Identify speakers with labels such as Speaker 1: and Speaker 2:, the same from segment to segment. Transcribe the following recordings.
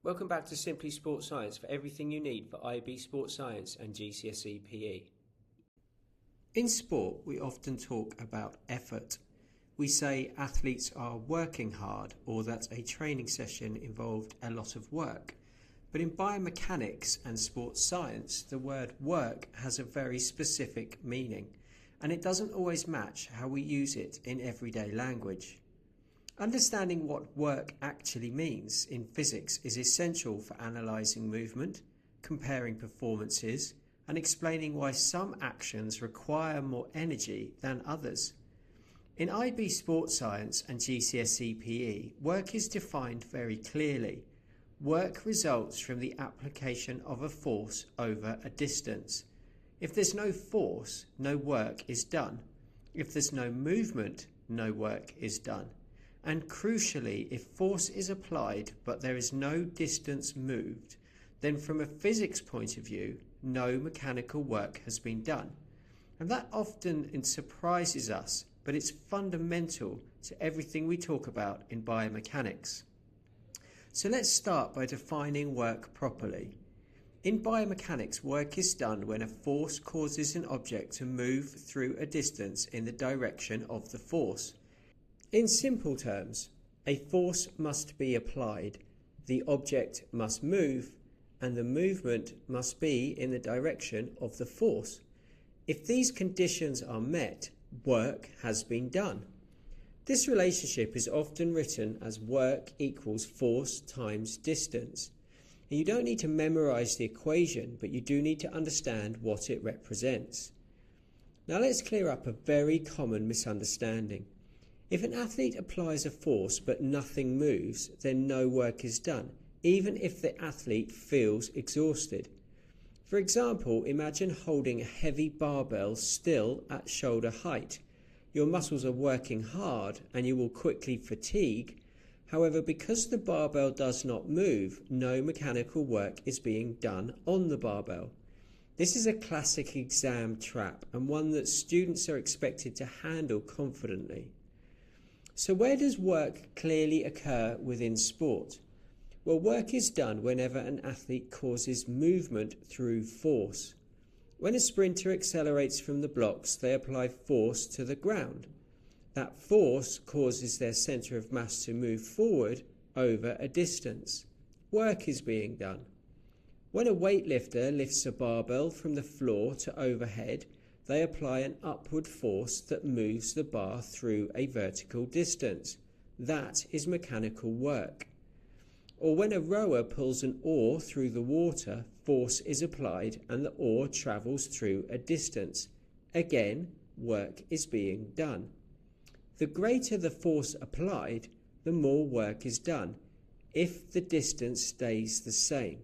Speaker 1: Welcome back to Simply Sports Science for everything you need for IB Sports Science and GCSE PE. In sport, we often talk about effort. We say athletes are working hard or that a training session involved a lot of work. But in biomechanics and sports science, the word work has a very specific meaning, and it doesn't always match how we use it in everyday language. Understanding what work actually means in physics is essential for analysing movement, comparing performances, and explaining why some actions require more energy than others. In IB Sports Science and GCSE PE, work is defined very clearly. Work results from the application of a force over a distance. If there's no force, no work is done. If there's no movement, no work is done. And crucially, if force is applied but there is no distance moved, then from a physics point of view, no mechanical work has been done. And that often surprises us, but it's fundamental to everything we talk about in biomechanics. So let's start by defining work properly. In biomechanics, work is done when a force causes an object to move through a distance in the direction of the force. In simple terms, a force must be applied, the object must move, and the movement must be in the direction of the force. If these conditions are met, work has been done. This relationship is often written as work equals force times distance. And you don't need to memorize the equation, but you do need to understand what it represents. Now let's clear up a very common misunderstanding. If an athlete applies a force but nothing moves, then no work is done, even if the athlete feels exhausted. For example, imagine holding a heavy barbell still at shoulder height. Your muscles are working hard and you will quickly fatigue. However, because the barbell does not move, no mechanical work is being done on the barbell. This is a classic exam trap and one that students are expected to handle confidently. So where does work clearly occur within sport? Well, work is done whenever an athlete causes movement through force. When a sprinter accelerates from the blocks, they apply force to the ground. That force causes their centre of mass to move forward over a distance. Work is being done. When a weightlifter lifts a barbell from the floor to overhead, they apply an upward force that moves the bar through a vertical distance. That is mechanical work. Or when a rower pulls an oar through the water, force is applied and the oar travels through a distance. Again, work is being done. The greater the force applied, the more work is done, if the distance stays the same.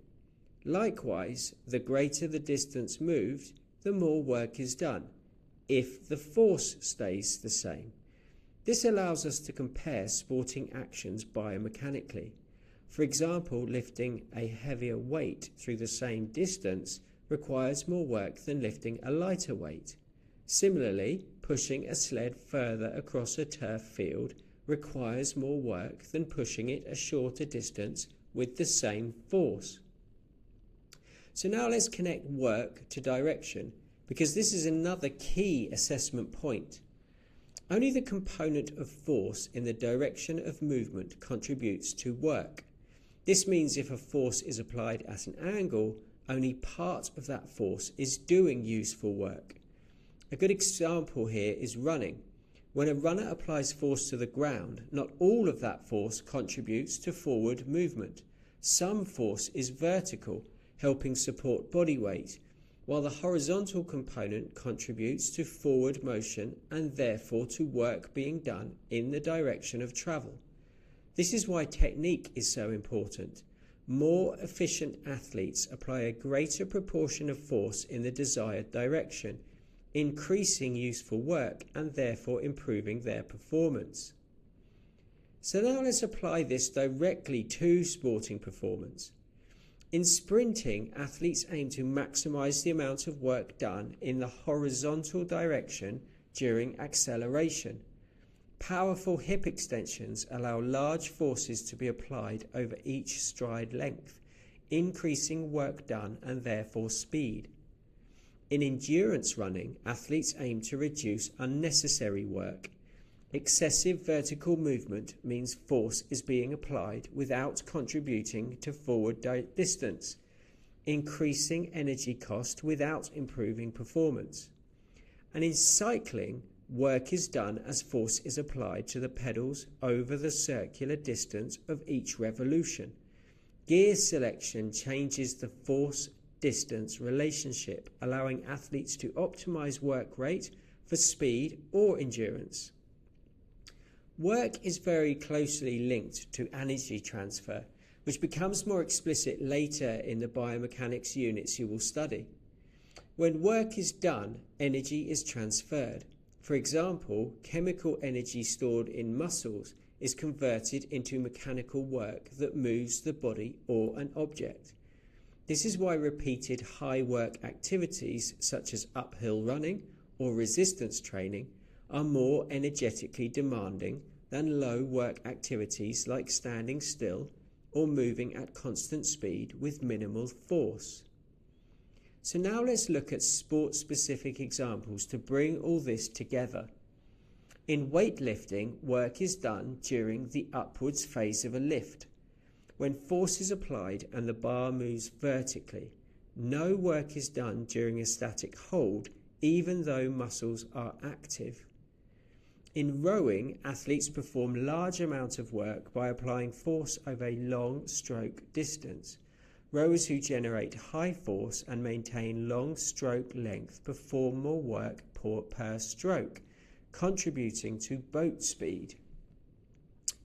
Speaker 1: Likewise, the greater the distance moved, the more work is done, if the force stays the same. This allows us to compare sporting actions biomechanically. For example, lifting a heavier weight through the same distance requires more work than lifting a lighter weight. Similarly, pushing a sled further across a turf field requires more work than pushing it a shorter distance with the same force. So now let's connect work to direction, because this is another key assessment point. Only the component of force in the direction of movement contributes to work. This means if a force is applied at an angle, only part of that force is doing useful work. A good example here is running. When a runner applies force to the ground, not all of that force contributes to forward movement. Some force is vertical, helping support body weight, while the horizontal component contributes to forward motion and therefore to work being done in the direction of travel. This is why technique is so important. More efficient athletes apply a greater proportion of force in the desired direction, increasing useful work and therefore improving their performance. So now let's apply this directly to sporting performance. In sprinting, athletes aim to maximize the amount of work done in the horizontal direction during acceleration. Powerful hip extensions allow large forces to be applied over each stride length, increasing work done and therefore speed. In endurance running, athletes aim to reduce unnecessary work. Excessive vertical movement means force is being applied without contributing to forward distance, increasing energy cost without improving performance. And in cycling, work is done as force is applied to the pedals over the circular distance of each revolution. Gear selection changes the force-distance relationship, allowing athletes to optimize work rate for speed or endurance. Work is very closely linked to energy transfer, which becomes more explicit later in the biomechanics units you will study. When work is done, energy is transferred. For example, chemical energy stored in muscles is converted into mechanical work that moves the body or an object. This is why repeated high work activities such as uphill running or resistance training are more energetically demanding than low work activities like standing still or moving at constant speed with minimal force. So now let's look at sport-specific examples to bring all this together. In weightlifting, work is done during the upwards phase of a lift. When force is applied and the bar moves vertically, no work is done during a static hold, even though muscles are active. In rowing, athletes perform large amounts of work by applying force over a long stroke distance. Rowers who generate high force and maintain long stroke length perform more work per stroke, contributing to boat speed.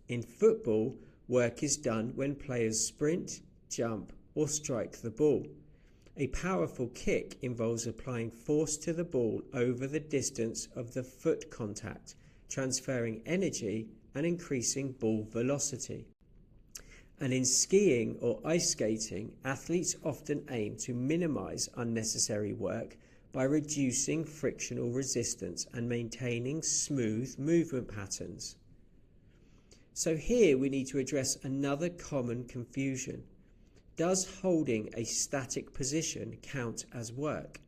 Speaker 1: In football, work is done when players sprint, jump, or strike the ball. A powerful kick involves applying force to the ball over the distance of the foot contact, transferring energy and increasing ball velocity. And in skiing or ice skating, athletes often aim to minimize unnecessary work by reducing frictional resistance and maintaining smooth movement patterns. So here we need to address another common confusion. Does holding a static position count as work?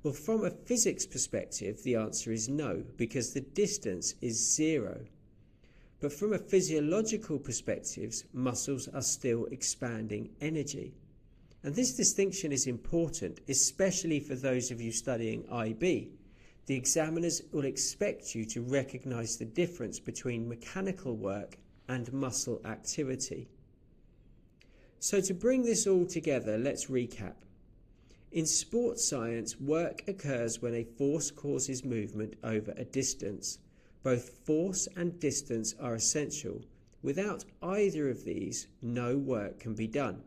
Speaker 1: Well, from a physics perspective, the answer is no, because the distance is zero. But from a physiological perspective, muscles are still expanding energy. And this distinction is important, especially for those of you studying IB. The examiners will expect you to recognize the difference between mechanical work and muscle activity. So to bring this all together, let's recap. In sports science, work occurs when a force causes movement over a distance. Both force and distance are essential. Without either of these, no work can be done.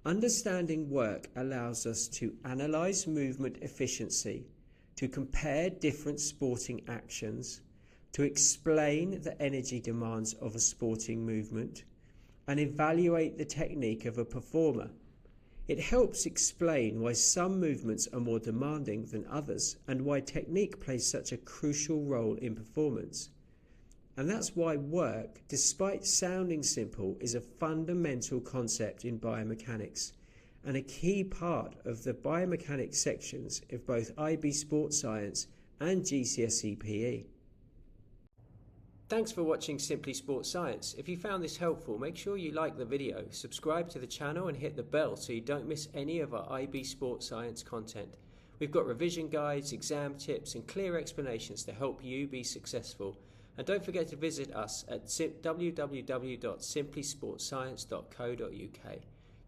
Speaker 1: Understanding work allows us to analyze movement efficiency, to compare different sporting actions, to explain the energy demands of a sporting movement, and evaluate the technique of a performer. It helps explain why some movements are more demanding than others and why technique plays such a crucial role in performance. And that's why work, despite sounding simple, is a fundamental concept in biomechanics and a key part of the biomechanics sections of both IB Sports Science and GCSE PE. Thanks for watching Simply Sports Science. If you found this helpful, make sure you like the video, subscribe to the channel and hit the bell so you don't miss any of our IB Sports Science content. We've got revision guides, exam tips and clear explanations to help you be successful. And don't forget to visit us at www.simplysportscience.co.uk.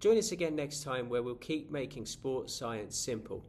Speaker 1: Join us again next time where we'll keep making sports science simple.